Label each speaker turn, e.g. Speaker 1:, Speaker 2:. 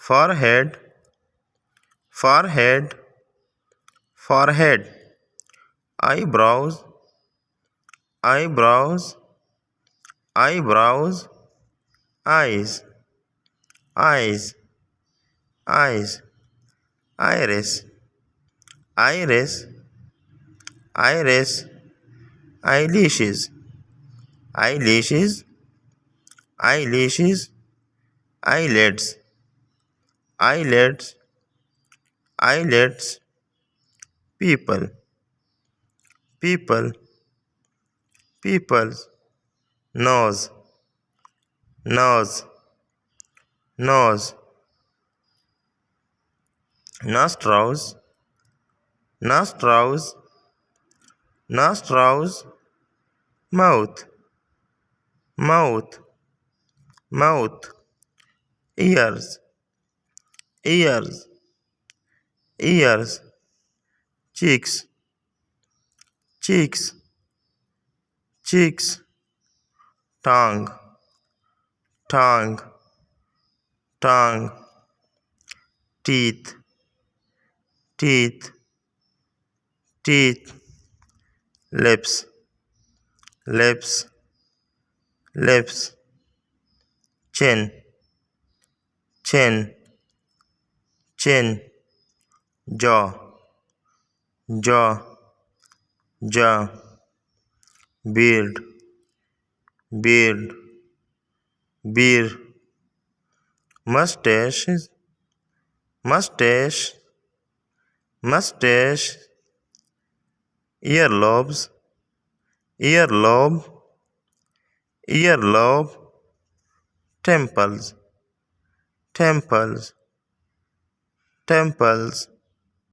Speaker 1: forehead, forehead, forehead, eyebrows, eyebrows, eyebrows, eyes, eyes, eyes, iris, iris, iris, eyelashes, eyelashes, eyelashes, eyelids, eyelids, eyelids, people, people, people's, nose, nose, nose, nostrils, nostrils, nostrils, mouth, mouth, mouth, ears, ears, ears, cheeks, cheeks, cheeks, tongue, tongue, tongue, teeth, teeth, teeth, lips, lips, lips, chin, chin, chin, jaw, jaw, jaw, beard, beard, beard, mustache, mustache, mustache, earlobes, earlobe, earlobe, temples, temples, temples,